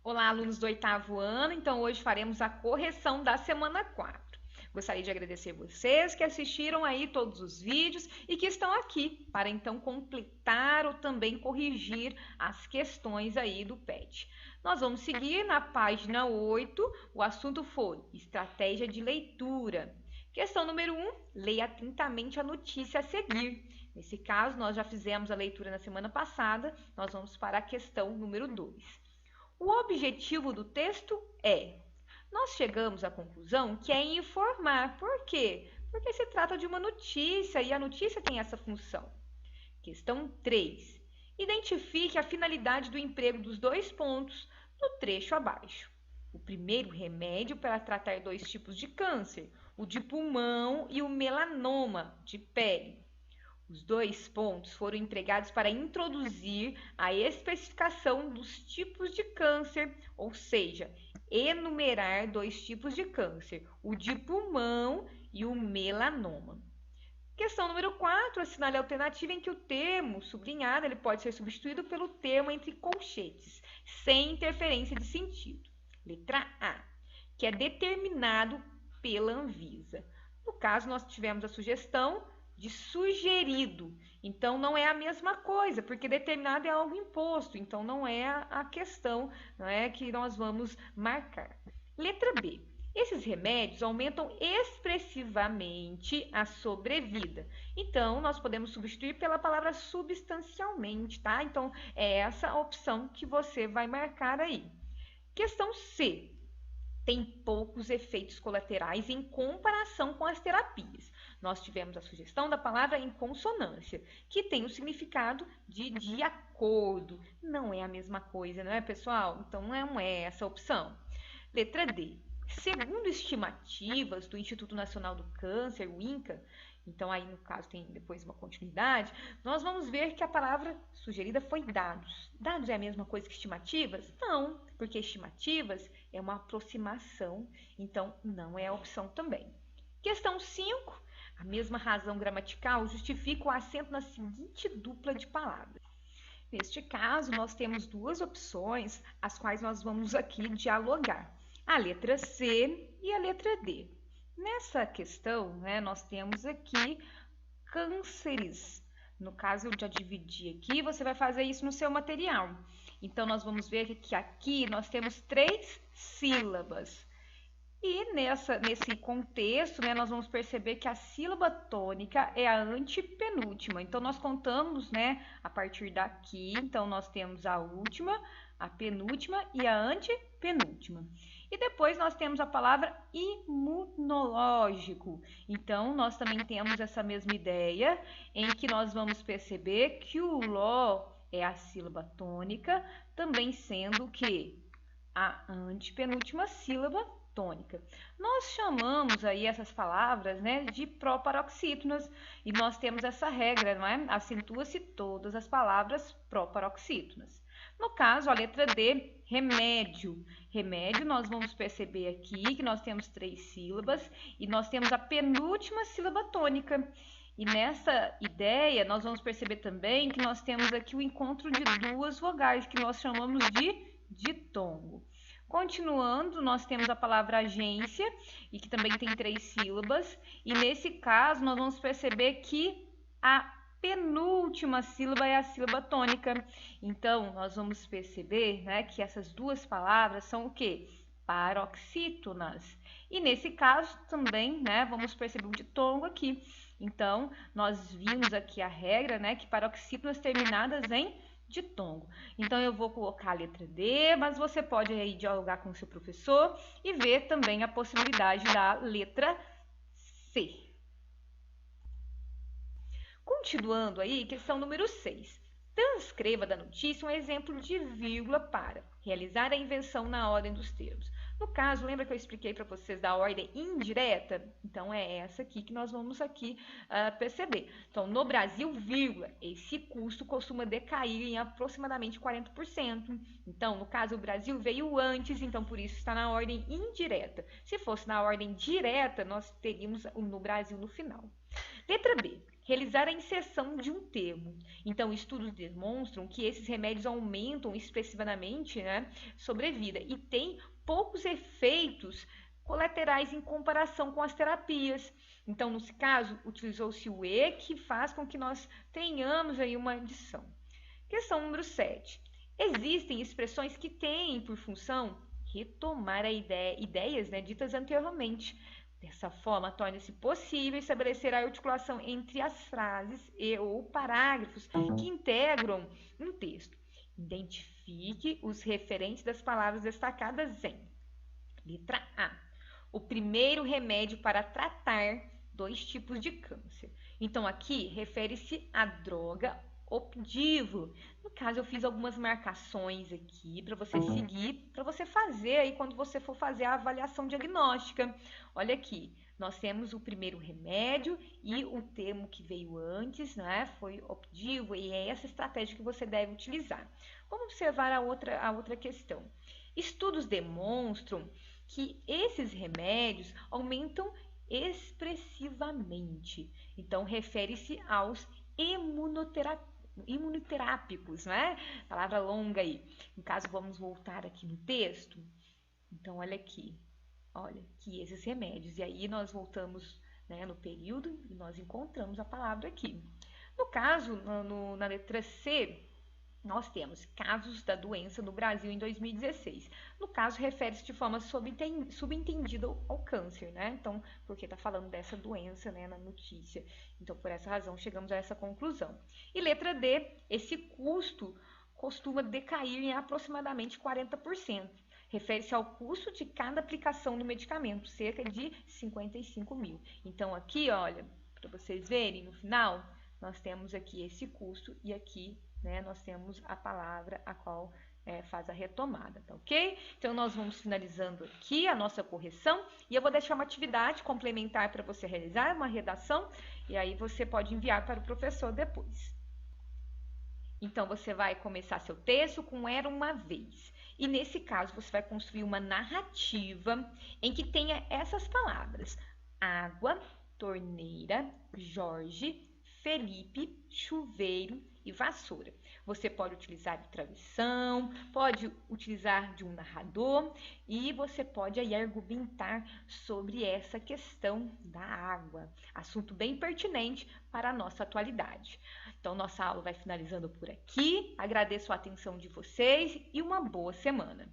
Olá, alunos do 8º ano. Então, hoje faremos a correção da semana 4. Gostaria de agradecer vocês que assistiram aí todos os vídeos e que estão aqui para então completar ou também corrigir as questões aí do PET. Nós vamos seguir na página 8, o assunto foi estratégia de leitura. Questão número 1, leia atentamente a notícia a seguir. Nesse caso, nós já fizemos a leitura na semana passada, nós vamos para a questão número 2. O objetivo do texto é: nós chegamos à conclusão que é informar. Por quê? Porque se trata de uma notícia e a notícia tem essa função. Questão 3. Identifique a finalidade do emprego dos 2 pontos no trecho abaixo. O primeiro remédio para tratar 2 tipos de câncer, o de pulmão e o melanoma de pele. Os 2 pontos foram empregados para introduzir a especificação dos tipos de câncer, ou seja, enumerar 2 tipos de câncer, o de pulmão e o melanoma. Questão número 4, assinale a alternativa em que o termo sublinhado ele pode ser substituído pelo termo entre colchetes, sem interferência de sentido. Letra A, que é determinado pela Anvisa. No caso, nós tivemos a sugestão de sugerido. Então, não é a mesma coisa, porque determinado é algo imposto. Então, não é a questão, não é, que nós vamos marcar. Letra B. Esses remédios aumentam expressivamente a sobrevida. Então, nós podemos substituir pela palavra substancialmente, tá? Então, é essa a opção que você vai marcar aí. Questão C. Tem poucos efeitos colaterais em comparação com as terapias. Nós tivemos a sugestão da palavra em consonância, que tem o significado de acordo. Não é a mesma coisa, não é, pessoal? Então, não é essa a opção. Letra D. Segundo estimativas do Instituto Nacional do Câncer, o INCA, então aí no caso tem depois uma continuidade, nós vamos ver que a palavra sugerida foi dados. Dados é a mesma coisa que estimativas? Não, porque estimativas é uma aproximação, então não é a opção também. Questão 5, a mesma razão gramatical justifica o acento na seguinte dupla de palavras. Neste caso, nós temos 2 opções, as quais nós vamos aqui dialogar. A letra C e a letra D. Nessa questão, né, nós temos aqui cânceres. No caso, eu já dividi aqui, você vai fazer isso no seu material. Então, nós vamos ver que aqui nós temos 3 sílabas. E nesse contexto, né, nós vamos perceber que a sílaba tônica é a antepenúltima. Então, nós contamos, né, a partir daqui. Então, nós temos a última, a penúltima e a antepenúltima. E depois nós temos a palavra imunológico. Então, nós também temos essa mesma ideia, em que nós vamos perceber que o ló é a sílaba tônica, também sendo que a antepenúltima sílaba tônica. Nós chamamos aí essas palavras, né, de proparoxítonas, e nós temos essa regra, não é? Acentua-se todas as palavras proparoxítonas. No caso, a letra D, remédio. Remédio, nós vamos perceber aqui que nós temos 3 sílabas e nós temos a penúltima sílaba tônica. E nessa ideia, nós vamos perceber também que nós temos aqui o encontro de 2 vogais, que nós chamamos de ditongo. Continuando, nós temos a palavra agência, e que também tem 3 sílabas. E nesse caso, nós vamos perceber que a penúltima sílaba é a sílaba tônica. Então, nós vamos perceber, né, que essas 2 palavras são o quê? Paroxítonas. E nesse caso também, né, vamos perceber o ditongo aqui. Então, nós vimos aqui a regra, né, que paroxítonas terminadas em ditongo. Então, eu vou colocar a letra D, mas você pode aí dialogar com o seu professor e ver também a possibilidade da letra C. Continuando aí, questão número 6. Transcreva da notícia um exemplo de vírgula para realizar a invenção na ordem dos termos. No caso, lembra que eu expliquei para vocês da ordem indireta? Então, é essa aqui que nós vamos aqui perceber. Então, no Brasil, vírgula, esse custo costuma decair em aproximadamente 40%. Então, no caso, o Brasil veio antes, então por isso está na ordem indireta. Se fosse na ordem direta, nós teríamos no Brasil no final. Letra B. realizar a inserção de um termo. Então, estudos demonstram que esses remédios aumentam expressivamente, né, sobrevida e têm poucos efeitos colaterais em comparação com as terapias. Então, nesse caso, utilizou-se o E, que faz com que nós tenhamos aí uma adição. Questão número 7. Existem expressões que têm por função retomar ideias, né, ditas anteriormente. Dessa forma, torna-se possível estabelecer a articulação entre as frases e ou parágrafos que integram um texto. Identifique os referentes das palavras destacadas em letra A. O primeiro remédio para tratar 2 tipos de câncer. Então, aqui refere-se à droga Opdivo. No caso, eu fiz algumas marcações aqui para você seguir, para você fazer aí quando você for fazer a avaliação diagnóstica. Olha aqui, nós temos o primeiro remédio e o termo que veio antes, né, foi Opdivo, e é essa estratégia que você deve utilizar. Vamos observar a outra questão. Estudos demonstram que esses remédios aumentam expressivamente. Então, refere-se aos imunoterápicos, né? Palavra longa aí. No caso, vamos voltar aqui no texto. Então, olha aqui. Olha, que esses remédios. E aí, nós voltamos, né, no período e nós encontramos a palavra aqui. No caso, na letra C, nós temos casos da doença no Brasil em 2016. No caso, refere-se de forma subentendida ao câncer, né? Então, porque está falando dessa doença, né, na notícia. Então, por essa razão, chegamos a essa conclusão. E letra D, esse custo costuma decair em aproximadamente 40%. Refere-se ao custo de cada aplicação do medicamento, cerca de 55 mil. Então, aqui, olha, para vocês verem, no final, nós temos aqui esse custo e aqui, né, nós temos a palavra a qual faz a retomada, tá ok? Então, nós vamos finalizando aqui a nossa correção e eu vou deixar uma atividade complementar para você realizar, uma redação, e aí você pode enviar para o professor depois. Então, você vai começar seu texto com Era uma Vez. E nesse caso, você vai construir uma narrativa em que tenha essas palavras: água, torneira, Jorge, Felipe, chuveiro e vassoura. Você pode utilizar de tradução, pode utilizar de um narrador e você pode aí argumentar sobre essa questão da água, assunto bem pertinente para a nossa atualidade. Então, nossa aula vai finalizando por aqui. Agradeço a atenção de vocês e uma boa semana.